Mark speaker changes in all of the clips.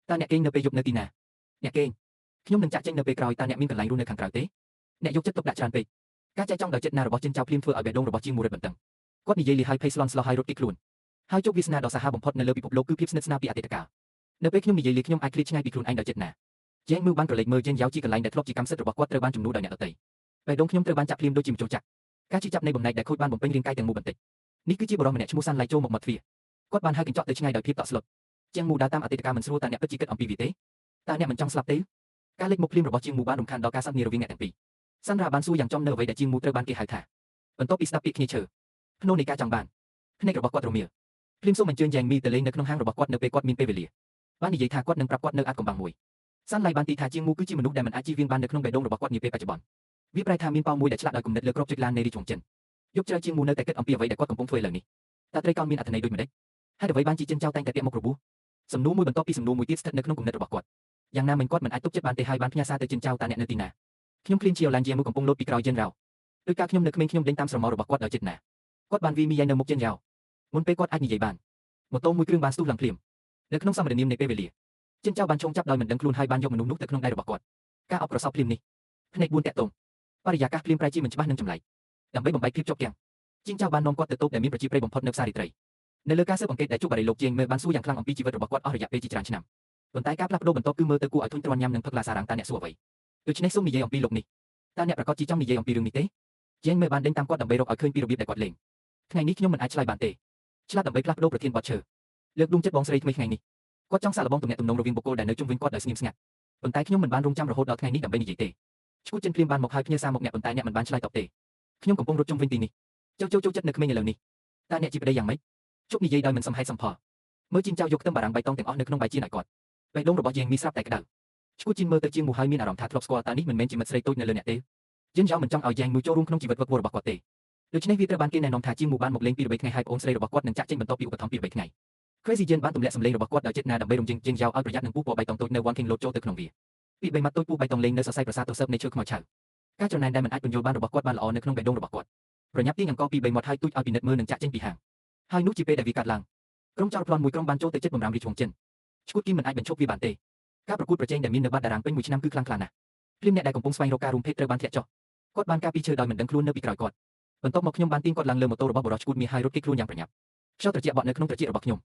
Speaker 1: taអ្នកគេងនៅពេលយប់នៅទីណាអ្នកគេងខ្ញុំនឹងចាក់ចេញនៅពេលក្រោយតាអ្នកមានកន្លែងរស់នៅខាងក្រៅទេអ្នកយកចិត្តទុកដាក់ច្រើនពេកការចែកចង់ដោយចិត្តណារបស់ចិនចៅភ្លាមធ្វើឲ្យបេះដូងរបស់ជាងមូរិតបន្ទឹងគាត់និយាយលាហើយភ័យស្លន់ស្លោហើយរត់គេចខ្លួនហើយជោគវាសនាដ៏សាហាវបំផុតនៅលើពិភពលោកគឺភាពស្និទ្ធស្នាលពីអតីតកាលនៅពេលខ្ញុំនិយាយលាខ្ញុំអាចឃ្លាតឆ្ងាយពីខ្លួនឯងដោយចិត្តណាជេងមឺបានក្រឡេកមើលជេនយ៉ាវជីកន្លែងដែលធ្លាប់ជាកម្មសិទ្ធិរបស់គាត់ត្រូវបានជំនួសដោយអ្នកដទៃបេះដូងខ្ញុំត្រូវបានចាក់ភ្លាមដូចជាម្ជុលចាក់ការជិះចាប់នៃបំណែកដែលខូចបានបំពេញរាងកាយទាំងមូលបន្តិចនេះគឺជាបរិសម្នាក់ឈ្មោះសាន់ឡៃចូលមកមាត់ទ្វារគាត់បានហើយកញ្ចក់ទៅឆ្ងាយដោយភាពតក់ស្លុតជាងមូដើរតាមអតីតកាលមិនស្រួលតាអ្នកពិតជាគិតអំពីវាទេតាអ្នកមិនចង់ស្លាប់ទេការលេចមុខភ្លាមរបស់ជាងមូបានរំខានដល់ការសន្ទនារវាងអ្នកទាំងពីរសាន់រ៉ាបានសួរយ៉ាងចំនៅអ្វីដែលជាងមូត្រូវបានគេហៅថាបន្ទាប់ពីស្ដាប់ពាក្យគ្នាឈើភ្នោនៃការចង់បានភ្នែករបស់គាត់រមៀលភ្លាមសូមអញ្ជើញយ៉ាងមីទៅលេងនៅក្នុងហាងរបស់គាត់នៅពេលគាត់មានពេលវេលាបាននិយាយថាគាត់នឹងប្រាប់គាត់នៅអាថ៌កំបាំងមួយសាន់ឡៃបានទីថាជាងមូគឺជាមនុស្សដែលមិនអាចជៀសវាងបាននៅក្នុងបេះដូងរបស់គាត់នាពេលបច្ចុប្បន្នវាប្រែថាមានប៉ោមួយដែលឆ្លាក់ដោយគំនិតលើក្របចុចឡាននៃរីជុងចិនយកជ្រៅជាងមូនៅតែគិតអំពីអ្វីដែលគាត់កំពុងធ្វើឥឡូវនេះតើត្រីកោណមានអត្ថន័យដូចម្តេចហើយអ្វីបានជាចិនចៅតែងតែពាក់មុខរបួសសំណួរមួយបន្ទាប់ពីសំណួរមួយទៀតស្ថិតនៅក្នុងគំនិតរបស់គាត់យ៉ាងណាមិញគាត់មិនអាចទុកចិត្តបានទេហើយបានផ្ញើសារទៅចិនចៅតាអ្នកនៅទីណាខ្ញុំគ្លៀនជាអូឡានជាមួយកំពុងលោតពីក្រោយយិនរ៉ោដោយការខ្ញុំនៅក្មេងខ្ញុំដេញតាមស្រមោលរបស់គាត់ដល់ចិត្តណាគាត់បានវាមីយ៉ៃនៅមុខចិនយ៉ាវមុនពេលគាត់អាចនិយាយបានម៉ូតូមួយគ្រឿងបានស្ទុះឡើងភ្លាមនៅក្នុងសមរនាមនៃពេលវេលាចិនចៅបានឈោងចាប់ដោយមិនដឹងខ្លួនហើយបានយកមនុស្សនោះទៅក្នុងដៃរបស់គាត់ការអបក្រសោបភ្លាមនេះភ្នែក4តាក់ទងបរិយាកាសភ្លាមប្រែជាមិនច្បាស់និងចម្លែកដើម្បីបំបែកភាពជាប់គាំងចិនចៅបាននាំគាត់ទៅតូបដែលមានប្រជាប្រិយបំផុតនៅផ្សាររាត្រីនៅលើការស៊ើបអង្កេតដែលជួបបារីលោកជាងមើលបានសួរយ៉ាងខ្លាំងអំពីជីវិតរបស់គាត់អស់រយៈពេលជាច្រើនឆ្នាំប៉ុន្តែការផ្លាស់ប្ដូរបន្ទាប់គឺមើលទៅគួរឲ្យធុញទ្រាន់ញ៉ាំនិងផឹកឡាសារ៉ាងតាអ្នកសួរអ្វីដូច្នេះសូមនិយាយអំពីលោកនេះតើអ្នកប្រកាសជាចង់និយាយអំពីរឿងនេះទេជាងមើលបានដេញតាមគាត់ដើម្បីរកឲ្យឃើញពីរបៀបដែលគាត់លេងថ្ងៃនេះខ្ញុំមិនអាចឆ្លើយបានទេឆ្លាតដើម្បីផ្លាស់ប្ដូរប្រធានបទឈើលើកដួងចិត្តបងស្រីថ្មីថ្ងៃនេះគាត់ចង់សាកល្បងទំនាក់ទំនងរវាងបុគ្គលដែលនៅជុំវិញគាត់ដោយស្ងៀមស្ងាត់ប៉ុន្តែខ្ញុំមិនបានរងចាំរហូតដល់ថ្ងៃនេះដើម្បីនិយាយទេឈ្មោះចិនភ្លាមបានមកហើយផ្ញើសារមកអ្នកប៉ុន្តែអ្នកមិនបានឆ្លើយតបទេខ្ញុំកំពុងរត់ជុំវិញទីនេះចូលចិត្តនៅក្មេងឥឡូវនេះតើអ្នកជាប្តីយ៉ាងម៉េចជប់និយាយដោយមិនសមហេតុសមផលមើលជីនចៅយកខ្ទឹមបារាំងបៃតងទាំងអស់នៅក្នុងបាយជៀនឲ្យគាត់បេះដូងរបស់យើងមីស្រាប់តែក្តៅឈ្មោះជីនមើលទៅជាងមូហើយមានអារម្មណ៍ថាធ្លាប់ស្គាល់តើនេះមិនមែនជាមិត្តស្រីតូចនៅលើអ្នកទេយិនយ៉ាវមិនចង់ឲ្យយ៉ាងមូចូលរួមក្នុងជីវិតវឹកវររបស់គាត់ទេដូច្នេះវាត្រូវបានគេណែនាំថាជាងមូបានមកលេងពី3ថ្ងៃហើយប្អូនស្រីរបស់គាត់នឹងចាក់ចេញបន្ទាប់ពីឧបត្ថម្ភពី3ថ្ងៃ Crazy Jen បានទម្លាក់សម្លេងរបស់គាត់ដោយចិត្តណាដើម្បីរំជើងជាងយ៉ាវឲ្យប្រយ័ត្ននឹងពូពណ៌បៃតងតូចនៅ One King លោតចូលទៅក្នុងវាពី3ម៉ាត់តូចពូបៃតងលេងនៅសរសៃប្រាសាទទៅសើបនៃឈើខ្មៅឆៅការច្រណែនដែលមិនអាចពន្យល់បានរបស់គាត់បានល្អនៅក្នុងបេះដូងរបស់គាត់ប្រញាប់ទាញអង្គពី3មាត់ហើយទូចឲ្យពិនិត្យមើលនឹងចាក់ចេញពីហាងហើយនោះជាពេលដែលវាកាត់ឡើងក្រុមចោរប្លន់មួយក្រុមបានចូលទៅជិតបំរាមរីឈ្វងចិនឈ្គួតគីមមិនអាចបញ្ឈប់វាបានទេការប្រកួតប្រជែងដែលមាននៅបាត់តារាងពេញមួយឆ្នាំគឺខ្លាំងក្លាណាស់ភ្លាមអ្នកដែលកំពុងស្វែងរកការរួមភេទត្រូវបានធ្លាក់ចុះគាត់បានការពីឈើដោយមិនដឹងខ្លួននៅពីក្រោយគាត់បន្ទាប់មកខ្ញុំបានទាញគាត់ឡើងលើម៉ូតូរបស់បរិសុទ្ធឈ្គួតមាសហើយរត់គេចខ្លួនយ៉ាងប្រញាប់ខ្យល់ត្រជាក់បក់នៅក្នុងត្រចៀករបស់ខ្ញុំ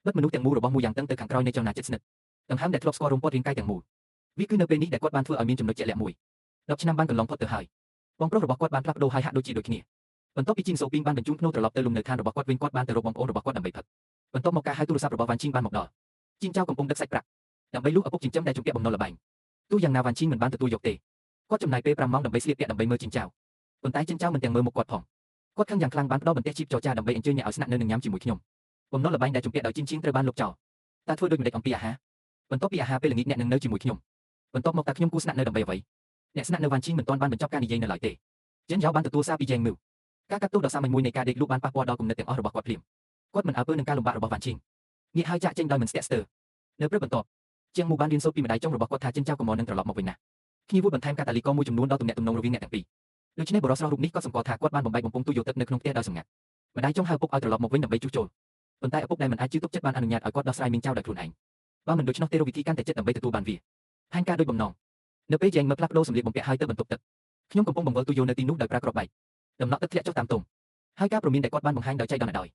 Speaker 1: បិទមនុស្សទាំងមូលរបស់មូយ៉ាងតឹងទៅខាងក្រោយនៃចលនាចិត្តស្និទ្ធដង្ហើមដែលធ្លាប់ស្គាល់រំពាត់រាងកាយទាំងមូលវាគឺនៅពេលនេះដែលគាត់បានធ្វើឲ្យមានចំណុចជាក់លាក់មួយ10ឆ្នាំបានកន្លងផុតទៅហើយបងប្រុសរបស់គាត់បានផ្លាស់ប្ដូរហើយហាក់ដូចជាដូចគ្នាបន្ទាប់ពីជីងសូពីងបានបញ្ជូនភ្នូត្រឡប់ទៅលំនៅឋានរបស់គាត់វិញគាត់បានទៅរកបងប្អូនរបស់គាត់ដើម្បីផឹកបន្ទាប់មកការហៅទូរស័ព្ទរបស់វ៉ាន់ជីងបានមកដល់ជីងចៅកំពុងដឹកសាច់ប្រាក់ដើម្បីលុះឪពុកចិញ្ចឹមដែលជំពាក់បំណុលលបែងទោះយ៉ាងណាវ៉ាន់ជីងមិនបានទទួលយកទេគាត់ចំណាយពេល5ម៉ោងដើម្បីស្លៀកពាក់ដើម្បីមើលជីងចៅប៉ុន្តែជីងចៅមិនទាំងមើលមុខគាត់ផងគាត់ខឹងយ៉ាងខ្លាំងបានផ្ដល់បន្ទះជីបចរចាដើម្បីអញ្ជើញអ្នកឲ្យស្នាក់នៅនិងញ៉ាំជាមួយខ្ញុំបំណុលលបែងដែលជំពាក់ដោយជីងត្រូវបានលុបចោលតើធ្វើដូចម្តេចអំពីអាហារបន្ទាប់ពីអាហារពេលល្ងាចអ្នកនឹងនៅជាមួយខ្ញុំបន្ទាប់មកតើខ្ញុំគួរស្នាក់នៅដើម្បីអ្វីអ្នកស្នាក់នៅវ៉ាន់ជីងមិនទាន់បានបញ្ចប់ការនិយាយនៅឡើយទេចិនយ៉ាវបានទទួលសារពីយ៉េងមឺការកាត់ទោសដ៏សាមញ្ញមួយនៃការដេកលក់បានប៉ះពាល់ដល់គំនិតទាំងអស់របស់គាត់ភ្លាមគាត់មិនអើពើនឹងការលំបាករបស់វ៉ាន់ជីងងាកហើយចាក់ចេញដោយមិនស្ទាក់ស្ទើរនៅព្រឹកបន្ទាប់ជាងមូបានរៀនសូត្រពីម្ដាយចុងរបស់គាត់ថាចិនចៅកំមនឹងត្រឡប់មកវិញណាគ្នាវូដបន្ថែមកាតាលីករមួយចំនួនដល់ទំនាក់ទំនងរវាងអ្នកទាំងពីរដូច្នេះបរិសុទ្ធរូបនេះក៏សម្គាល់ថាគាត់បានបំបែកបំពង់ទូយកទឹកនៅក្នុងផ្ទះដោយសម្ងាត់ម្ដាយចុងហៅឪពុកឲ្យត្រឡប់មកវិញដើម្បីជួសជុលប៉ុន្តែឪពុកដែលមិនអាចជឿទុកចិត្តបានអនុញ្ញាតឲ្យគាត់ដោះស្រាយមីងចៅដោយខ្លួនឯងបើមិនដូច្នោះទេរកវិធីកាន់តែចិត្តដើម្បីទទួលបានវាផែនការដូចបំណងនៅពេលយ៉េងមើលផ្លាស់ប្ដូរសម្លៀកបំពាក់ហើយទៅបន្ទប់ទឹកខ្ញុំកំពុងបង្វិលទូយោនៅទីនោះដោយប្រើគ្រាប់បែកដំណក់ទឹកធ្លាក់ចុះតាមទងហើយការព្រមានដែលគាត់បានបង្ហាញដោយចៃដន្យដោយ